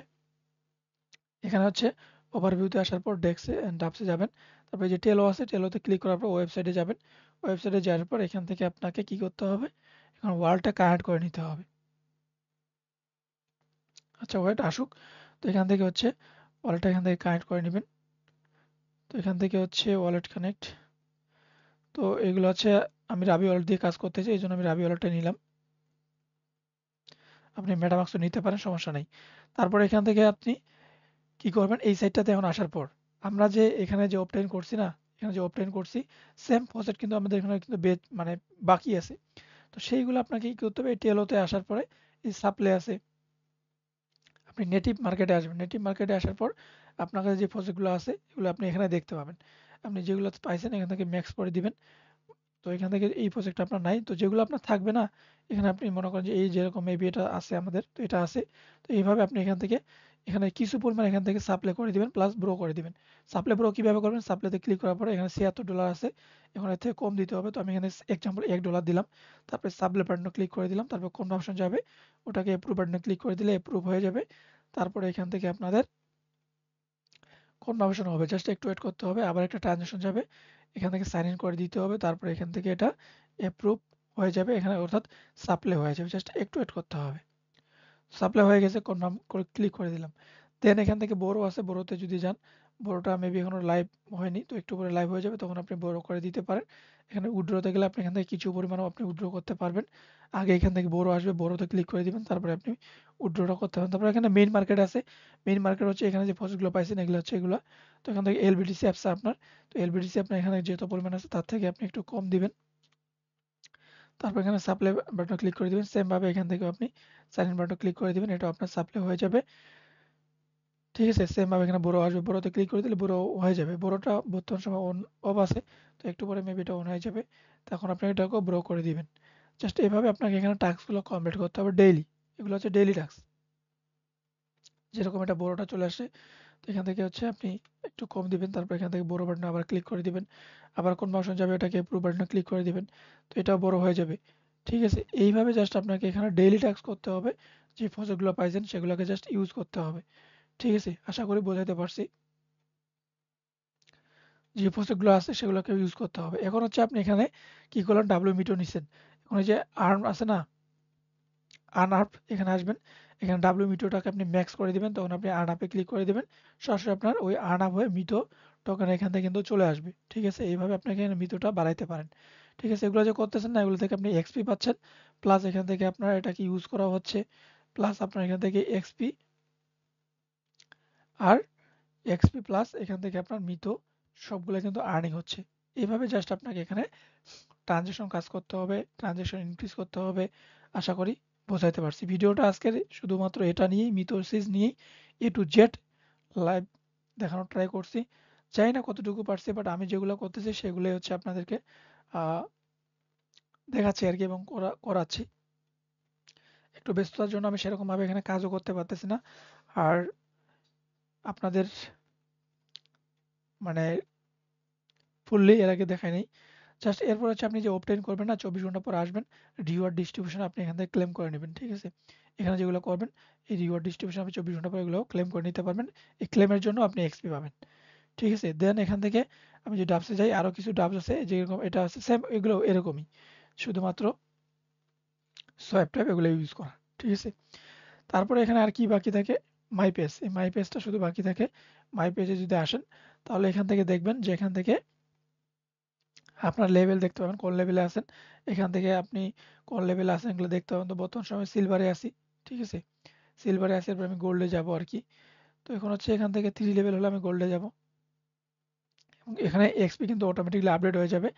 এখানে হচ্ছে ওভারভিউতে আসার পর ডেস্কে ডাবসে যাবেন। তারপরে যে টেলো আছে, টেলোতে ক্লিক করার পর ওয়েবসাইটে যাবেন। ওয়েবসাইটে যাওয়ার পর এখান থেকে আপনাকে কি করতে হবে, এখন ওয়ালেটটা কানেক্ট করে নিতে হবে। আচ্ছা ওয়েট আসুক। তো এখান থেকে হচ্ছে ওয়ালেটটা এখান থেকে কানেক্ট করে নেবেন। তো এখান থেকে হচ্ছে ওয়ালেট কানেক্ট, তো এগুলো হচ্ছে আমি রাবি ওয়ালেট দিয়ে কাজ করতেছি, এই জন্য আমি রাবি ওয়ালেটটা নিলাম। আপনি মেটামাক্সও নিতে পারেন, সমস্যা নেই। তারপর এখান থেকে আপনি কি করবেন, এই সাইটটাতে এখন আসার পর আমরা যে এখানে যে অবটেইন করছি না, এখানে যে অবটেইন করছি সেম প্রসেস কিন্তু আমাদের এখানে কিন্তু মানে বাকি আছে। তো সেইগুলো আপনাকে কি করতে হবে, এই টেলোতে আসার পরে এই সাপ্লাই আছে, আপনি নেটিভ মার্কেটে আসবেন। নেটিভ মার্কেটে আসার পর আপনার কাছে যে প্রজেক্টগুলো আছে এগুলো আপনি এখানে দেখতে পাবেন। আপনি যেগুলো পাইছেন এখান থেকে ম্যাক্স করে দিবেন। তো এখান থেকে এই প্রজেক্টটা আপনার নাই, তো যেগুলো আপনার থাকবে না এখানে আপনি মনে করেন যে এই যেরকম মেবি এটা আছে আমাদের, তো এটা আছে। তো এইভাবে আপনি এখান থেকে এখানে কিছু পরিমাণ এখান থেকে সাপ্লাই করে দিবেন প্লাস ব্রো করে দিবেন। সাপ্লাই ব্রো কিভাবে করবেন, সাপ্লাইতে ক্লিক করার পরে এখানে $76 আছে, এখন এর থেকে কম দিতে হবে। তো আমি এখানে এক্সাম্পল $1 দিলাম, তারপরে সাপ্লাই বাটনে ক্লিক করে দিলাম, তারপর কনফার্মেশন যাবে, ওটাকে অ্যাপ্রুভ বাটনে ক্লিক করে দিলে অ্যাপ্রুভ হয়ে যাবে। তারপরে এখান থেকে আপনাদের কনফার্মেশন হবে, জাস্ট একটু ওয়েট করতে হবে, আবার একটা ট্রানজাকশন যাবে, এখান থেকে সাইন ইন করে দিতে হবে। তারপরে এখান থেকে এটা অ্যাপ্রুভ হয়ে যাবে, এখানে অর্থাৎ সাপ্লাই হয়ে যাবে, জাস্ট একটু ওয়েট করতে হবে। সাপ্লাই হয়ে গেছে, কনফার্ম করে ক্লিক করে দিলাম। দেন এখান থেকে বড় আছে, বড়তে যদি যান, বড়টা মেবি এখনো লাইভ হয়নি, তো একটু পরে লাইভ হয়ে যাবে, তখন আপনি বড় করে দিতে পারেন। এখানে উইথড্রতে গেলে আপনি এখান থেকে কিছু পরিমাণও আপনি উইথড্র করতে পারবেন। আগে এখান থেকে বড় আসবে, বড়তে ক্লিক করে দিবেন, তারপরে আপনি উইথড্রটা করতে পারেন। তারপরে এখানে মেইন মার্কেট আছে, মেইন মার্কেট হচ্ছে এখানে যে প্রসেসগুলো পাইছেন এগুলো হচ্ছে এগুলো। তো এখান থেকে এলবিটিসি অ্যাপস আপনার, তো এলবিটিসি আপনার এখানে যত পরিমাণ আছে তার থেকে আপনি একটু কম দিবেন। তারপর এখানে সাপ্লাই বাটন ক্লিক করে দিবেন। সেম ভাবে এখান থেকে আপনি সাইন ইন বাটন ক্লিক করে দিবেন, এটা আপনার সাপ্লাই হয়ে যাবে। ঠিক আছে, সেম ভাবে এখানে বড় আসবে, বড়তে ক্লিক করে দিলে বড় হয়ে যাবে। বড়টা বর্তমান সময় অন অফ আছে, তো একটু পরে মেবি এটা অন হয়ে যাবে, তখন আপনি এটাকেও বড় করে দিবেন। জাস্ট এভাবে আপনাকে এখানে টাস্কগুলো কমপ্লিট করতে হবে ডেইলি। এগুলো হচ্ছে ডেইলি টাস্ক। যেরকম এটা বড়টা চলে আসে, তো এখান থেকে হচ্ছে আপনি একটু কম দিবেন, তারপর এখান থেকে বড় বাটনে আবার ক্লিক করে দিবেন। আবার কোন অপশন যাবে এটাকে অ্যাপ্রুভ বাটনে ক্লিক করে দিবেন, তো এটাও বড় হয়ে যাবে। ঠিক আছে, এইভাবে জাস্ট আপনাকে এখানে ডেইলি টাস্ক করতে হবে। যে প্রজেক্টগুলো পাইছেন সেগুলোকে জাস্ট ইউজ করতে হবে। ঠিক আছে, আশা করি বোঝাতে পারছি। যে প্রজেক্টগুলো আছে সেগুলোকে ইউজ করতে হবে। এখন হচ্ছে আপনি এখানে কি করলেন, ডাব্লিউ মিটো নিছেন। এখন এই যে আর্ম আছে না, আনআর্প, এখানে আসবেন। এখানে ডাব্লিউ মিটোটাকে আপনি ম্যাক্স করে দিবেন, তখন আপনি আনআপে ক্লিক করে দিবেন। সরাসরি আপনার ওই আনআপ হয়ে মিটো টোকেন এখান থেকে কিন্তু চলে আসবে। ঠিক আছে, এইভাবে আপনাকে এখানে মিটোটা বাড়াইতে পারেন। ঠিক আছে, এগুলো যে করতেছেন না, এগুলো থেকে আপনি এক্সপি পাচ্ছেন, প্লাস এখান থেকে আপনার এটাকে ইউজ করা হচ্ছে, প্লাস আপনার এখান থেকে এক্সপি আর এক্সপি প্লাস এখান থেকে আপনার মিটো সবগুলো কিন্তু আর্নিং হচ্ছে। এইভাবে জাস্ট আপনাকে এখানে ট্রানজ্যাকশন কাজ করতে হবে, ট্রানজ্যাকশন ইনক্রিজ করতে হবে। আশা করি বোঝাইতে পারছি। ভিডিওটা আজকের শুধুমাত্র এটা নিয়েই, মিথোসিস নিয়েই এ টু জেড লাইভ দেখানোর ট্রাই করছি। জানি না কতটুকু পারছি, বাট আমি যেগুলো করতেছি সেগুলোই হচ্ছে আপনাদেরকে দেখাচ্ছি আর কি, এবং করাচ্ছি। একটু ব্যস্ততার জন্য আমি সেরকমভাবে এখানে কাজও করতে পারতেছি না। আর আপনাদের মানে ফুললি এর আগে দেখাই নাই। জাস্ট এরপর হচ্ছে আপনি যে অবটেইন করবেন না, 24 ঘন্টা পর আসবেন, রিওয়ার্ড ডিস্ট্রিবিউশন আপনি এখান থেকে ক্লেম করে নেবেন। ঠিক আছে, এখানে যেগুলো করবেন এই রিওয়ার্ড ডিস্ট্রিবিউশন আপনি 24 ঘন্টা পর এগুলো ক্লেম করে নিতে পারবেন। এই ক্লেমের জন্য আপনি এক্সপি পাবেন। ঠিক আছে, দেন এখান থেকে আমি যে ডাবসে যাই, আরো কিছু ডাবস আছে যেরকম এটা আছে সেম, এগুলো এরকমই, শুধুমাত্র সোয়াইপ টাইপ এগুলো ইউজ করা। ঠিক আছে, তারপরে এখানে আর কি বাকি থাকে, মাই পেজ। এই মাই পেজটা শুধু বাকি থাকে। মাই পেজে যদি আসেন, তাহলে এখান থেকে দেখবেন যে এখান থেকে আপনার লেভেল দেখতে পাবেন, কোন লেভেলে আছেন। এখান থেকে আপনি কোন লেভেলে আছেন এগুলো দেখতে পাবেন। তো বর্তমান সময় সিলভারে আছি। ঠিক আছে, সিলভারে আছি, এরপর আমি গোল্ডে যাব আর কি। তো এখন হচ্ছে এখান থেকে 3 লেভেল হলে আমি গোল্ডে যাব, এবং এখানে এক্সপি কিন্তু অটোমেটিক্যালি আপডেট হয়ে যাবে।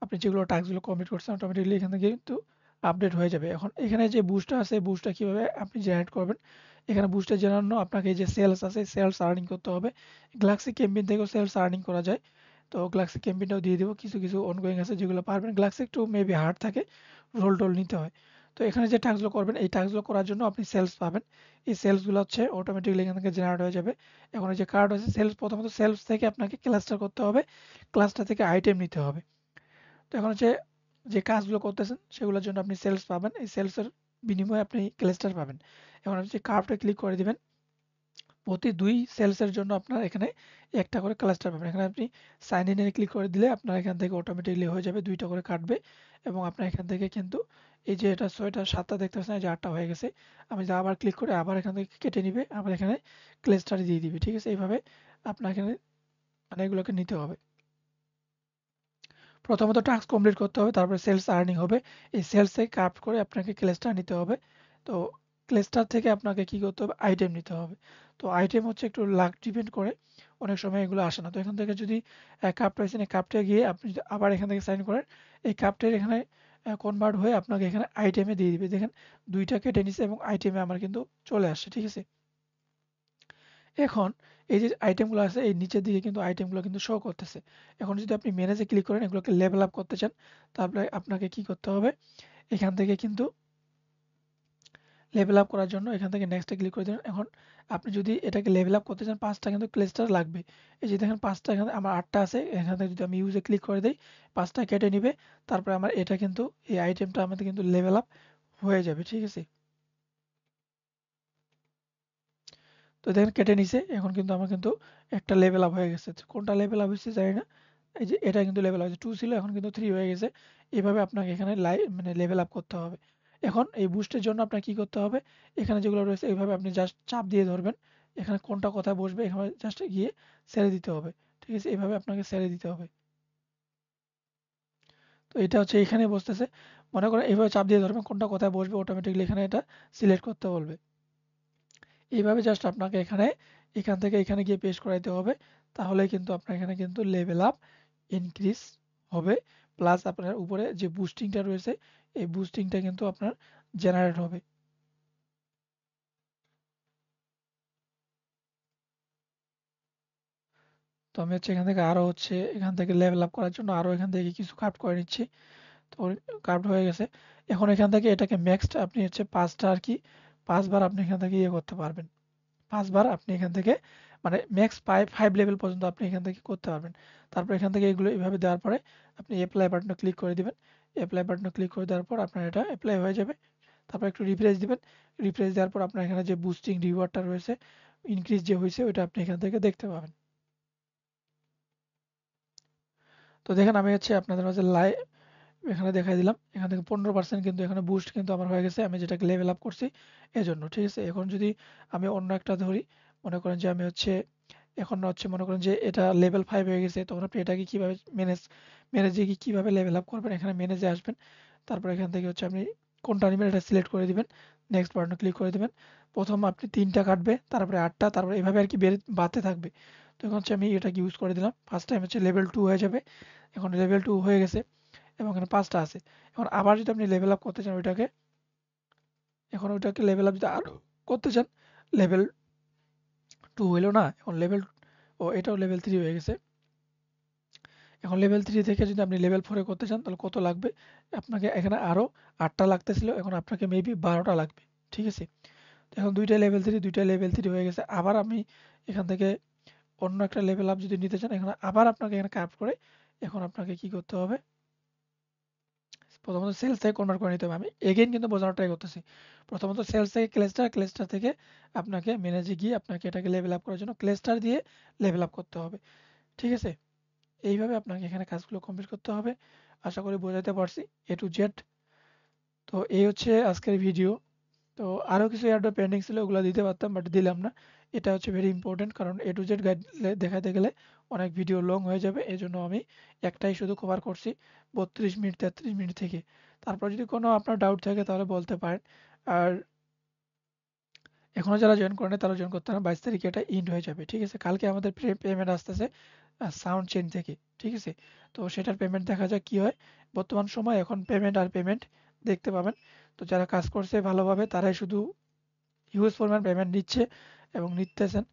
আপনি যেগুলো টাস্কগুলো কমপ্লিট করছেন অটোমেটিক্যালি এখান থেকে কিন্তু আপডেট হয়ে যাবে। এখন এখানে যে বুস্টটা আছে, বুস্টটা কিভাবে আপনি জেনারেট করবেন, এখানে বুস্টে জেনানো আপনাকে এই যে সেলস আছে, সেলস আর্নিং করতে হবে। গ্যালাক্সি ক্যাম্পেইন থেকেও সেলস আর্নিং করা যায়। তো গ্যালাক্সি ক্যাম্পেইনটাও দিয়ে দেবো, কিছু কিছু অনগোয়িং আছে যেগুলো পারবেন। গ্যালাক্সি একটু মেবি হার্ড থাকে, রোল টোল নিতে হয়। তো এখানে যে টাস্কগুলো করবেন, এই টাস্কগুলো করার জন্য আপনি সেলস পাবেন। এই সেলসগুলো হচ্ছে অটোমেটিক্যালি এখান থেকে জেনারেট হয়ে যাবে। এখন এই যে কার্ড আছে সেলস, প্রথমত সেলস থেকে আপনাকে ক্লাস্টার করতে হবে, ক্লাস্টার থেকে আইটেম নিতে হবে। তো এখন হচ্ছে যে কাজগুলো করতেছেন সেগুলোর জন্য আপনি সেলস পাবেন, এই সেলসের বিনিময়ে আপনি ক্লাস্টার পাবেন। এখন হচ্ছে কার্ভটা ক্লিক করে দিবেন, প্রতি 2 সেলসের জন্য আপনার এখানে একটা করে ক্লাস্টার পাবেন। এখানে আপনি সাইন ইন এ ক্লিক করে দিলে আপনার এখান থেকে অটোমেটিক্যালি হয়ে যাবে, 2টা করে কাটবে, এবং আপনার এখান থেকে কিন্তু এই যে এটা 6টা 7টা দেখতে পাচ্ছেন, এই যে 8টা হয়ে গেছে। আমি যদি আবার ক্লিক করে আবার এখান থেকে কেটে নিবে, আবার এখানে ক্লাস্টার দিয়ে দিবে। ঠিক আছে, এইভাবে আপনার এখানে মানে এগুলোকে নিতে হবে। প্রথমত টাস্ক কমপ্লিট করতে হবে, তারপরে সেলস আর্নিং হবে। এই সেলস থেকে কাট করে আপনাকে ক্লাস্টার নিতে হবে। তো ক্লাস্টার থেকে আপনাকে কি করতে হবে, আইটেম নিতে হবে। তো আইটেম হচ্ছে একটু লাক ডিপেন্ড করে, অনেক সময় এগুলো আসে না। তো এখান থেকে যদি কাপ পাইছেন, এই কাপটা গিয়ে আপনি যদি আবার এখান থেকে সাইন করেন, এই কাপটার এখানে কনভার্ট হয়ে আপনাকে এখানে আইটেমে দিয়ে দিবে। দেখেন 2টা কেটে নিছে এবং আইটেমে আমার কিন্তু চলে আসছে। ঠিক আছে, এখন এই যে আইটেমগুলো আছে এই নিচের দিকে কিন্তু আইটেমগুলো কিন্তু শো করতেছে। এখন যদি আপনি ম্যানেজে ক্লিক করেন, এগুলোকে লেভেল আপ করতে চান, তারপরে আপনাকে কি করতে হবে, এখান থেকে কিন্তু লেভেল আপ করার জন্য এখান থেকে নেক্সটে ক্লিক করে দেবেন। এখন আপনি যদি এটাকে লেভেল আপ করতে চান, 5টা কিন্তু ক্লাস্টার লাগবে। এই যে দেখেন 5টা, এখানে আমার 8টা আছে। এখান থেকে যদি আমি ইউজে ক্লিক করে দেই, 5টা কেটে নিবে, তারপরে আমার এটা কিন্তু এই আইটেমটা আমাদের কিন্তু লেভেল আপ হয়ে যাবে। ঠিক আছে, তো দেখেন কেটে নিছে, এখন কিন্তু আমার কিন্তু একটা লেভেল আপ হয়ে গেছে। কোনটা লেভেল আপ হয়েছে জানি না, এই যে এটা কিন্তু লেভেল আপ হয়েছে, 2 ছিল এখন কিন্তু 3 হয়ে গেছে। এভাবে আপনাকে এখানে মানে লেভেল আপ করতে হবে। এখন এই বুস্টের জন্য আপনার কি করতে হবে, এখানে যেগুলো রয়েছে এইভাবে আপনি জাস্ট চাপ দিয়ে ধরবেন, এখানে কোনটা কোথায় বসবে এখানে জাস্ট গিয়ে ছেড়ে দিতে হবে। ঠিক আছে, এইভাবে আপনাকে ছেড়ে দিতে হবে। তো এটা হচ্ছে এখানে বসতেছে, মনে করেন এইভাবে চাপ দিয়ে ধরবেন, কোনটা কোথায় বসবে অটোমেটিক্যালি এখানে এটা সিলেক্ট করতে বলবে। এইভাবে জাস্ট আপনাকে এখান থেকে এখানে গিয়ে পেস্ট করাইতে হবে, তাহলে কিন্তু আপনার এখানে কিন্তু লেভেল আপ ইনক্রিজ হবে। প্লাস আপনার উপরে যে বুস্টিংটা রয়েছে এই বুস্টিংটা কিন্তু আপনার জেনারেট হবে। তো আমি হচ্ছে এখান থেকে আরো হচ্ছে এখান থেকে লেভেল আপ করার জন্য আরো এখান থেকে কিছু ক্রাফট করে নিচ্ছি। তো ক্রাফট হয়ে গেছে। এখন এখান থেকে এটাকে ম্যাক্সড আপনি হচ্ছে 5টা আর কি 5বার আপনি এখান থেকে ইয়ে করতে পারবেন। 5বার আপনি এখান থেকে মানে ম্যাক্স 5 লেভেল পর্যন্ত আপনি এখান থেকে করতে পারবেন। তারপর এখান থেকে এগুলো এভাবে দেওয়ার পরে আপনি অ্যাপ্লাই বাটনে ক্লিক করে দিবেন। অ্যাপ্লাই বাটনে ক্লিক করে দেওয়ার পর আপনার এটা অ্যাপ্লাই হয়ে যাবে। তারপর একটু রিফ্রেশ দিবেন। রিফ্রেশ দেওয়ার পর আপনার এখানে যে বুস্টিং রিওয়ার্ডটা রয়েছে, ইনক্রিজ যে হয়েছে ওইটা আপনি এখান থেকে দেখতে পাবেন। তো দেখেন আমি হচ্ছে আপনাদের মাঝে এখানে দেখাই দিলাম। এখান থেকে 15% কিন্তু এখানে বুস্ট কিন্তু আমার হয়ে গেছে। আমি যেটাকে লেভেল আপ করছি এজন্য। ঠিক আছে? এখন যদি আমি অন্য একটা ধরি, মনে করেন যে আমি হচ্ছে এখন হচ্ছে মনে করেন যে এটা লেভেল 5 হয়ে গেছে। তখন আপনি এটাকে কিভাবে ম্যানেজে গিয়ে কিভাবে লেভেল আপ করবেন? এখানে ম্যানেজে আসবেন। তারপর এখান থেকে হচ্ছে আপনি কোনটা নিবেন এটা সিলেক্ট করে দিবেন। নেক্সট বাটনে ক্লিক করে দিবেন। ১ম আপনি ৩ টা কাটবে, তারপরে ৮ টা, তারপরে এভাবে আরকি বাড়তে থাকবে। তো এখন হচ্ছে আমি এটাকে ইউজ করে দিলাম। ফার্স্ট টাইম হচ্ছে লেভেল 2 হয়ে যাবে। এখন লেভেল 2 হয়ে গেছে এবং এখানে ৫ টা আছে। এখন আবার যদি আপনি লেভেল আপ করতে চান ওইটাকে, এখন ওইটাকে লেভেল আপ যদি আরো করতে চান, লেভেল 2 হইল না? এখন এটাও লেভেল 3 হয়ে গেছে। এখন লেভেল 3 থেকে যদি আপনি লেভেল 4 এ করতে চান তাহলে কত লাগবে? আপনাকে এখানে আরো ৮ টা লাগতেছিল। এখন আপনাকে মেবি ১২ টা লাগবে। ঠিক আছে? তো এখন ২ টাই লেভেল 3, ২ টাই লেভেল 3 হয়ে গেছে। আবার আমি এখান থেকে অন্য একটা লেভেল আপ যদি নিতে চান, এখানে আবার আপনাকে এখানে কাট করে এখন আপনাকে কি করতে হবে? প্রথমত সেলস থেকে কনভার্ট করে নিতে হবে। আমি এগেইন কিন্তু বোঝানোর ট্রাই করতেছি। প্রথমত সেলস থেকে ক্লেস্টার থেকে আপনাকে ম্যানেজে গিয়ে আপনাকে এটাকে লেভেল আপ করার জন্য ক্লেস্টার দিয়ে লেভেল আপ করতে হবে। ঠিক আছে? এইভাবে আপনাকে এখানে কাজগুলো কমপ্লিট করতে হবে। আশা করি বোঝাতে পারছি A to Z। তো এই হচ্ছে আজকের ভিডিও। তো আরো কিছু এয়ারড্রপ পেন্ডিং ছিল ওগুলো দিতে পারতাম বাট দিলাম না। এটা হচ্ছে ভেরি ইম্পর্টেন্ট কারণ A to Z গাইড দেখাতে গেলে অনেক ভিডিও লং হয়ে যাবে। এজন্য আমি একটাই শুধু কভার করছি ৩২ মিনিট ৩৩ মিনিট থেকে। তারপর যদি কোনো আপনার ডাউট থাকে তাহলে বলতে পারেন। আর এখনো যারা জয়েন করেনি তারা জয়েন করতে পারেন। ২২ তারিখে এটা এন্ড হয়ে যাবে। ঠিক আছে? কালকে আমাদের পেমেন্ট আসতেছে সাউন্ড চেইন থেকে। ঠিক আছে? তো সেটার পেমেন্ট দেখা যাক কি হয়। বর্তমান সময় এখন পেমেন্ট দেখতে পাবেন। তো যারা কাজ করছে ভালোভাবে তারাই শুধু হিউজ পরিমাণ পেমেন্ট নিচ্ছে এবং নিতেছেন।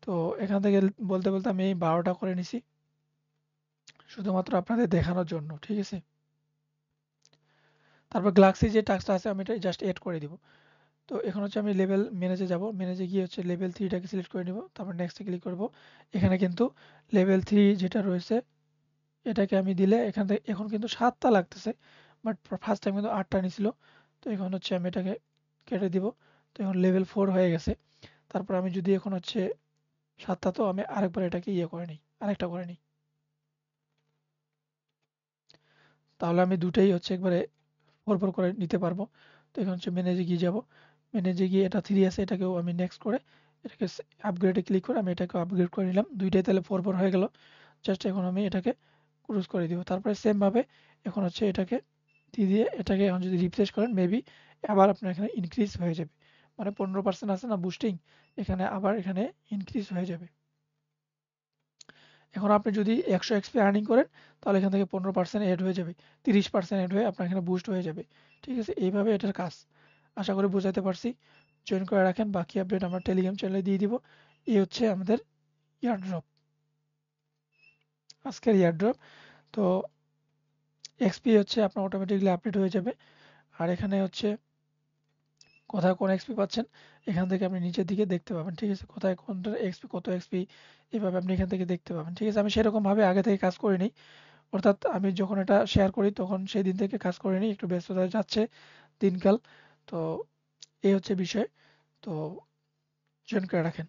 তো এখান থেকে বলতে আমি ১২ টা করে নিছি। শুধুমাত্র আপনাদের দেখানোর জন্য। ঠিক আছে? তারপর গ্লাক্সি যে টাস্কটা আছে আমি এটা জাস্ট এড করে দিব। তো এখন হচ্ছে আমি লেভেল ম্যানেজে যাব। ম্যানেজে গিয়ে হচ্ছে লেভেল 3 টাকে সিলেক্ট করে নিব। তারপর নেক্সট এ ক্লিক করব। এখানে কিন্তু লেভেল 3 যেটা রয়েছে এটাকে আমি দিলে এখান থেকে এখন কিন্তু ৭ টা লাগতেছে। বাট ফার্স্ট টাইম কিন্তু ৮ টা নিছিল। তো এখন হচ্ছে আমি এটাকে কেটে দিব। তো এখন লেভেল 4 হয়ে গেছে। তারপর আমি যদি এখন হচ্ছে ৭ টা, তো আমি আরেকবার এটাকে ইয়ে করে নিই। আরেকটা করে নিই। তাহলে আমি দুটাই হচ্ছে একবারে পরপর করে নিতে পারবো। তো এখন হচ্ছে ম্যানেজে গিয়ে যাব। ম্যানেজে গিয়ে এটা 3 আছে এটাকেও আমি নেক্সট করে এটাকে আপগ্রেডে ক্লিক করে আমি এটাকে আপগ্রেড করে নিলাম। দুইটাই তাহলে পরপর হয়ে গেল। জাস্ট এখন আমি এটাকে ক্লোজ করে দিব। তারপরে সেম ভাবে এখন হচ্ছে এটাকে দিয়ে এটাকে এখন যদি রিফ্রেশ করেন মেবি আবার আপনার এখানে ইনক্রিজ হয়ে যাবে। মানে 15% আছে না বুস্টিং, এখানে আবার এখানে ইনক্রিজ হয়ে যাবে। এখন আপনি যদি ১০০ এক্সপি আর্নিং করেন তাহলে এখান থেকে 15% এড হয়ে যাবে। 30% এড হয়ে আপনার এখানে বুস্ট হয়ে যাবে। ঠিক আছে? এইভাবে এটার কাজ। আশা করি বোঝাতে পারছি। জয়েন করে রাখেন। বাকি আপডেট আমরা টেলিগ্রাম চ্যানেলে দিয়ে দিব। এই হচ্ছে আমাদের এয়ারড্রপ। আজকের এয়ারড্রপ। তো এক্সপি হচ্ছে আপনার অটোমেটিক্যালি আপডেট হয়ে যাবে। আর এখানে হচ্ছে কোথায় কোন এক্সপি পাচ্ছেন এখান থেকে আপনি নিচের দিকে দেখতে পাবেন। ঠিক আছে? কোথায় কোনটার এক্সপি কত এক্সপি এভাবে আপনি এখান থেকে দেখতে পাবেন। ঠিক আছে? আমি সেরকমভাবে আগে থেকে কাজ করিনি। অর্থাৎ আমি যখন এটা শেয়ার করি তখন সেই দিন থেকে কাজ করিনি। একটু ব্যস্ততায় যাচ্ছে দিনকাল। তো এই হচ্ছে বিষয়। তো জয়েন করে রাখেন।